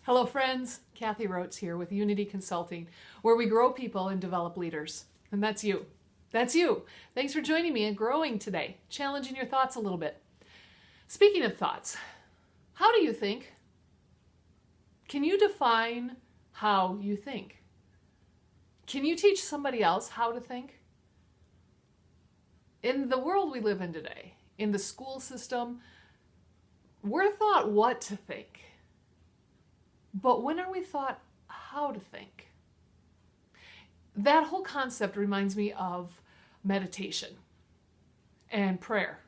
Hello friends, Kathy Rotes here with Unity Consulting, where we grow people and develop leaders. And that's you. That's you. Thanks for joining me and growing today, challenging your thoughts a little bit. Speaking of thoughts, how do you think? Can you define how you think? Can you teach somebody else how to think? In the world we live in today, in the school system, we're taught what to think. But when are we taught how to think? That whole concept reminds me of meditation and prayer.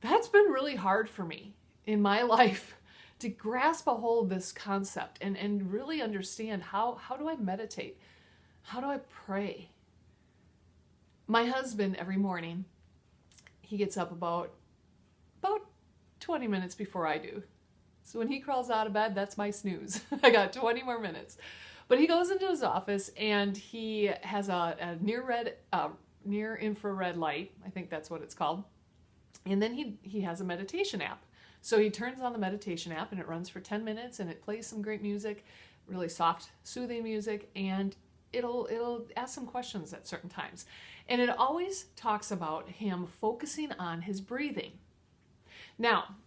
That's been really hard for me in my life to grasp a hold of this concept and really understand how do I meditate? How do I pray? My husband, every morning, he gets up about 20 minutes before I do. So when he crawls out of bed, that's my snooze. I got 20 more minutes. But he goes into his office and he has a near infrared light. I think that's what it's called. And then he has a meditation app. So he turns on the meditation app and it runs for 10 minutes and it plays some great music, really soft, soothing music, and it'll ask some questions at certain times. And it always talks about him focusing on his breathing. Now,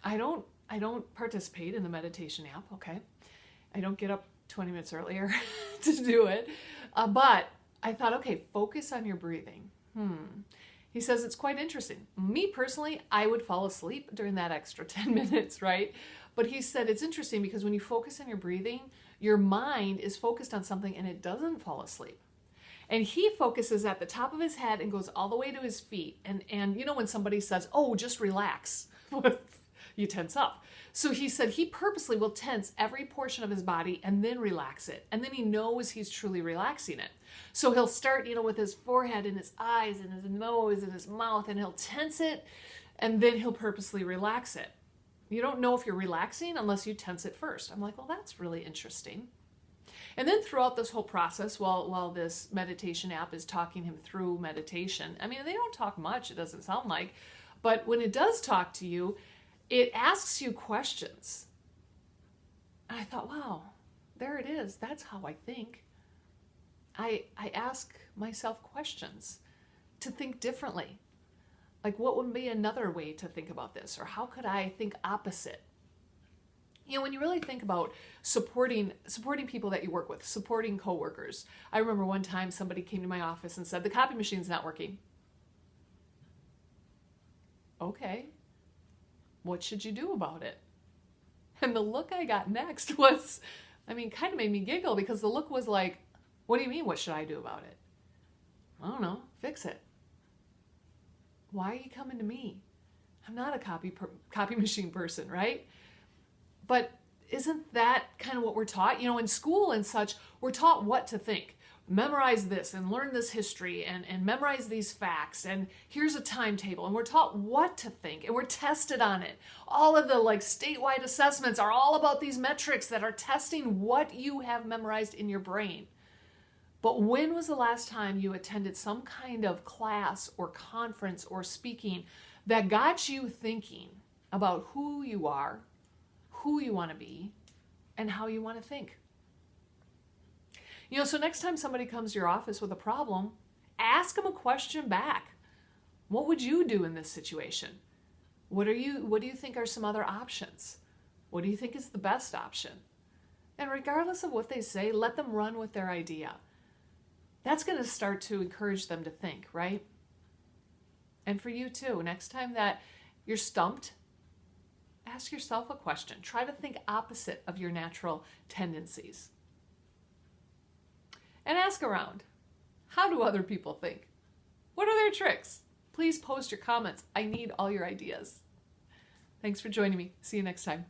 I don't participate in the meditation app, okay? I don't get up 20 minutes earlier to do it. But I thought, okay, focus on your breathing. He says it's quite interesting. Me personally, I would fall asleep during that extra 10 minutes, right? But he said it's interesting because when you focus on your breathing, your mind is focused on something and it doesn't fall asleep. And he focuses at the top of his head and goes all the way to his feet. And you know when somebody says, oh, just relax, you tense up. So he said he purposely will tense every portion of his body and then relax it. And then he knows he's truly relaxing it. So he'll start, with his forehead and his eyes and his nose and his mouth, and he'll tense it and then he'll purposely relax it. You don't know if you're relaxing unless you tense it first. I'm like, well, that's really interesting. And then throughout this whole process, while this meditation app is talking him through meditation, I mean, they don't talk much, it doesn't sound like, but when it does talk to you, it asks you questions. And I thought, wow, there it is. That's how I think. I ask myself questions to think differently. Like, what would be another way to think about this? Or how could I think opposite? When you really think about supporting people that you work with, supporting coworkers. I remember one time somebody came to my office and said, the copy machine's not working. Okay. What should you do about it? And the look I got next was, kind of made me giggle, because the look was like, what do you mean, what should I do about it? I don't know, fix it. Why are you coming to me? I'm not a copy machine person, right? But isn't that kind of what we're taught? In school and such, we're taught what to think. Memorize this and learn this history and memorize these facts, and here's a timetable, and we're taught what to think and we're tested on it. All of the statewide assessments are all about these metrics that are testing what you have memorized in your brain. But when was the last time you attended some kind of class or conference or speaking that got you thinking about who you are, who you want to be, and how you want to think? So next time somebody comes to your office with a problem, ask them a question back. What would you do in this situation? What do you think are some other options? What do you think is the best option? And regardless of what they say, let them run with their idea. That's going to start to encourage them to think, right? And for you too, next time that you're stumped, ask yourself a question. Try to think opposite of your natural tendencies. And ask around. How do other people think? What are their tricks? Please post your comments. I need all your ideas. Thanks for joining me. See you next time.